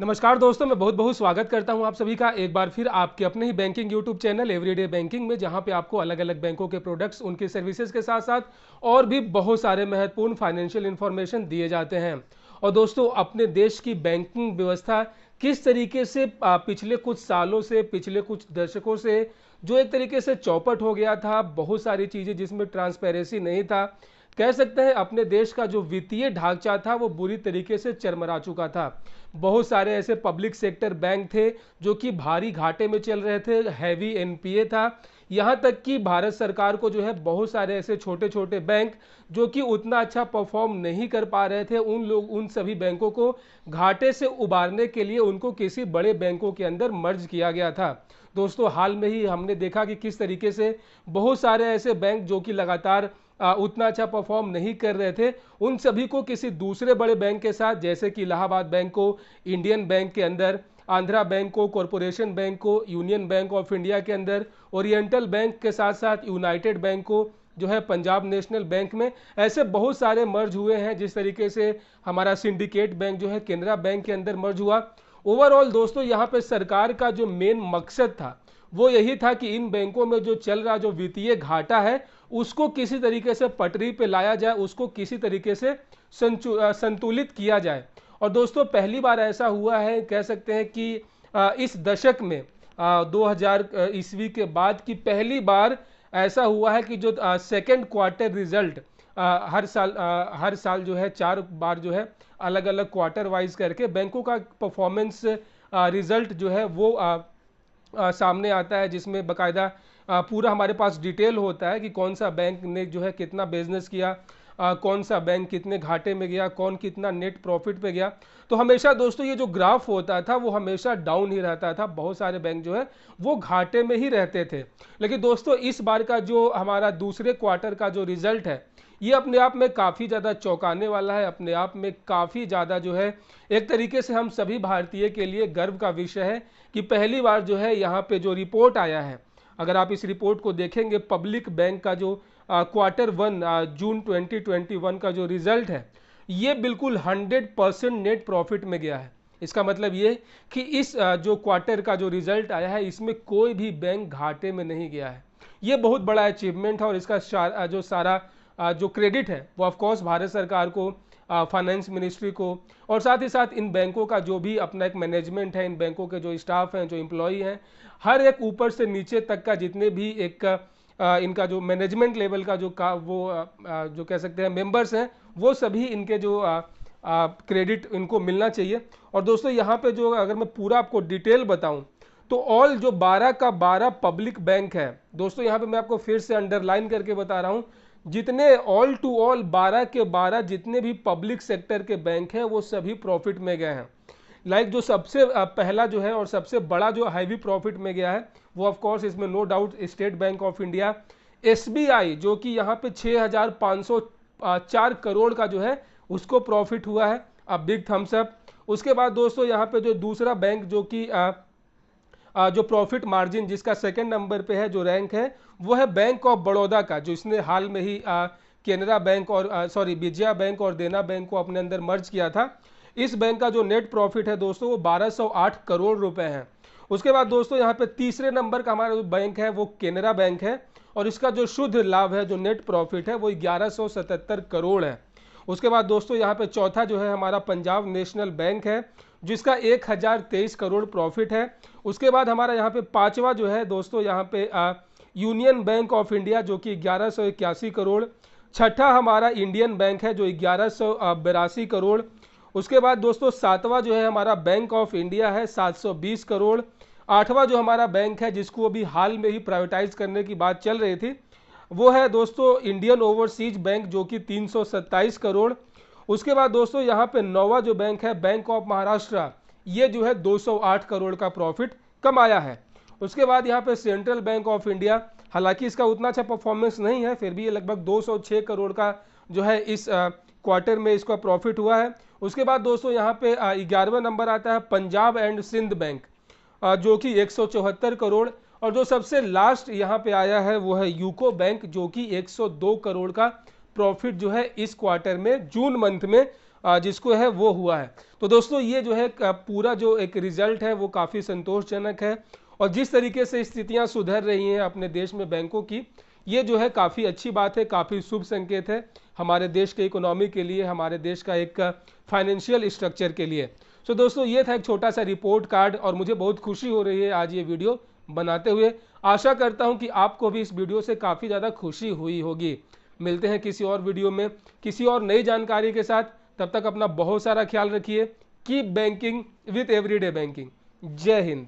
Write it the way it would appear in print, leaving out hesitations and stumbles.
नमस्कार दोस्तों, मैं बहुत बहुत स्वागत करता हूं आप सभी का एक बार फिर आपके अपने ही banking YouTube channel everyday banking में, जहां पे आपको अलग अलग बैंकों के प्रोडक्ट्स, उनके सर्विसेज के साथ साथ और भी बहुत सारे महत्वपूर्ण फाइनेंशियल इंफॉर्मेशन दिए जाते हैं। और दोस्तों, अपने देश की बैंकिंग व्यवस्था किस तरीके से पिछले कुछ सालों से, पिछले कुछ दशकों से जो एक तरीके से चौपट हो गया था, बहुत सारी चीज़ें जिसमें ट्रांसपेरेंसी नहीं था, कह सकते हैं अपने देश का जो वित्तीय ढांचा था वो बुरी तरीके से चरमरा चुका था। बहुत सारे ऐसे पब्लिक सेक्टर बैंक थे जो कि भारी घाटे में चल रहे थे, हैवी एनपीए था। यहाँ तक कि भारत सरकार को जो है बहुत सारे ऐसे छोटे छोटे बैंक जो कि उतना अच्छा परफॉर्म नहीं कर पा रहे थे, उन सभी बैंकों को घाटे से उबारने के लिए उनको किसी बड़े बैंकों के अंदर मर्ज किया गया था। दोस्तों, हाल में ही हमने देखा कि किस तरीके से बहुत सारे ऐसे बैंक जो कि लगातार उतना अच्छा परफॉर्म नहीं कर रहे थे, उन सभी को किसी दूसरे बड़े बैंक के साथ, जैसे कि इलाहाबाद बैंक को इंडियन बैंक के अंदर, आंध्रा बैंक को कॉरपोरेशन बैंक को यूनियन बैंक ऑफ इंडिया के अंदर, ओरिएंटल बैंक के साथ साथ यूनाइटेड बैंक को जो है पंजाब नेशनल बैंक में, ऐसे बहुत सारे मर्ज हुए हैं। जिस तरीके से हमारा सिंडिकेट बैंक जो है केनरा बैंक के अंदर मर्ज हुआ। ओवरऑल दोस्तों, यहाँ पे सरकार का जो मेन मकसद था वो यही था कि इन बैंकों में जो चल रहा जो वित्तीय घाटा है उसको किसी तरीके से पटरी पे लाया जाए, उसको किसी तरीके से संतुलित किया जाए। और दोस्तों, पहली बार ऐसा हुआ है, कह सकते हैं कि इस दशक में 2000 ईस्वी के बाद की पहली बार ऐसा हुआ है कि जो सेकेंड क्वार्टर रिजल्ट हर साल जो है 4 बार जो है अलग अलग क्वार्टर वाइज करके बैंकों का परफॉर्मेंस रिजल्ट जो है वो सामने आता है, जिसमें बकायदा पूरा हमारे पास डिटेल होता है कि कौन सा बैंक ने जो है कितना बिजनेस किया, कौन सा बैंक कितने घाटे में गया, कौन कितना नेट प्रॉफिट पे गया। तो हमेशा दोस्तों ये जो ग्राफ होता था वो हमेशा डाउन ही रहता था, बहुत सारे बैंक जो है वो घाटे में ही रहते थे। लेकिन दोस्तों, इस बार का जो हमारा दूसरे क्वार्टर का जो रिजल्ट है ये अपने आप में काफ़ी ज़्यादा चौंकाने वाला है, अपने आप में काफ़ी ज़्यादा जो है एक तरीके से हम सभी भारतीय के लिए गर्व का विषय है कि पहली बार जो है यहाँ पे जो रिपोर्ट आया है, अगर आप इस रिपोर्ट को देखेंगे, पब्लिक बैंक का जो क्वार्टर वन जून 2021 का जो रिजल्ट है ये बिल्कुल 100% नेट प्रॉफिट में गया है। इसका मतलब ये कि इस जो क्वार्टर का जो रिजल्ट आया है इसमें कोई भी बैंक घाटे में नहीं गया है। ये बहुत बड़ा अचीवमेंट है और इसका जो सारा जो क्रेडिट है वो ऑफकोर्स भारत सरकार को, फाइनेंस मिनिस्ट्री को, और साथ ही साथ इन बैंकों का जो भी अपना एक मैनेजमेंट है, इन बैंकों के जो स्टाफ हैं, जो एम्प्लॉई हैं, हर एक ऊपर से नीचे तक का जितने भी एक इनका जो मैनेजमेंट लेवल का जो जो कह सकते हैं मेंबर्स हैं, वो सभी इनके जो क्रेडिट इनको मिलना चाहिए। और दोस्तों, यहाँ पे जो अगर मैं पूरा आपको डिटेल बताऊं तो ऑल जो 12 का 12 पब्लिक बैंक है दोस्तों, यहाँ पे मैं आपको फिर से अंडरलाइन करके बता रहा हूँ, जितने ऑल टू ऑल 12 के 12 जितने भी पब्लिक सेक्टर के बैंक हैं वो सभी प्रॉफिट में गए हैं। जो सबसे पहला जो है और सबसे बड़ा जो हैवी प्रॉफिट में गया है वो ऑफ कोर्स इसमें no doubt State Bank of India, SBI, जो कि यहाँ पे 6504 करोड़ का जो है उसको प्रॉफिट हुआ है, अब बिग थम्स अप। उसके बाद दोस्तों, यहाँ पे जो दूसरा बैंक जो कि जो प्रॉफिट मार्जिन जिसका सेकंड नंबर पे है, जो रैंक है, वो है बैंक ऑफ बड़ौदा का, जो इसने हाल में ही केनरा बैंक और विजया बैंक और देना बैंक को अपने अंदर मर्ज किया था। इस बैंक का जो नेट प्रॉफिट है दोस्तों वो 1208 करोड़ रुपए है। उसके बाद दोस्तों, यहाँ पे तीसरे नंबर का हमारा जो बैंक है वो केनरा बैंक है और इसका जो शुद्ध लाभ है, जो नेट प्रॉफिट है, वो 1177 करोड़ है। उसके बाद दोस्तों, यहाँ पे चौथा जो है हमारा पंजाब नेशनल बैंक है, जिसका 1023 करोड़ प्रॉफिट है। उसके बाद हमारा यहाँ पे पांचवा जो है दोस्तों, यहाँ पे यूनियन बैंक ऑफ इंडिया, जो कि 1181 करोड़। छठा हमारा इंडियन बैंक है जो 1182 करोड़। उसके बाद दोस्तों, सातवां जो है हमारा बैंक ऑफ इंडिया है, 720 करोड़। आठवां जो हमारा बैंक है जिसको अभी हाल में ही प्राइवेटाइज करने की बात चल रही थी, वो है दोस्तों इंडियन ओवरसीज बैंक, जो कि 327 करोड़। उसके बाद दोस्तों, यहाँ पे नौवा जो बैंक है बैंक ऑफ महाराष्ट्र, ये जो है 208 करोड़ का प्रॉफिट कमाया है। उसके बाद यहाँ पे सेंट्रल बैंक ऑफ इंडिया, हालांकि इसका उतना अच्छा परफॉर्मेंस नहीं है, फिर भी ये लगभग 206 करोड़ का जो है इस क्वार्टर में इसका प्रॉफिट हुआ है। उसके बाद दोस्तों, यहाँ पे 11वां नंबर आता है पंजाब एंड सिंध बैंक, जो कि 174 करोड़। और जो सबसे लास्ट यहाँ पे आया है वो है यूको बैंक, जो कि 102 करोड़ का प्रॉफिट जो है इस क्वार्टर में, जून मंथ में जिसको है वो हुआ है। तो दोस्तों ये जो है पूरा जो एक रिजल्ट है वो काफ़ी संतोषजनक है, और जिस तरीके से स्थितियां सुधर रही हैं अपने देश में बैंकों की, ये जो है काफ़ी अच्छी बात है, काफ़ी शुभ संकेत है हमारे देश के इकोनॉमी के लिए, हमारे देश का एक फाइनेंशियल स्ट्रक्चर के लिए। सो दोस्तों ये था एक छोटा सा रिपोर्ट कार्ड, और मुझे बहुत खुशी हो रही है आज ये वीडियो बनाते हुए। आशा करता हूं कि आपको भी इस वीडियो से काफ़ी ज़्यादा खुशी हुई होगी। मिलते हैं किसी और वीडियो में किसी और नई जानकारी के साथ। तब तक अपना बहुत सारा ख्याल रखिए। Keep banking with everyday banking. जय हिंद।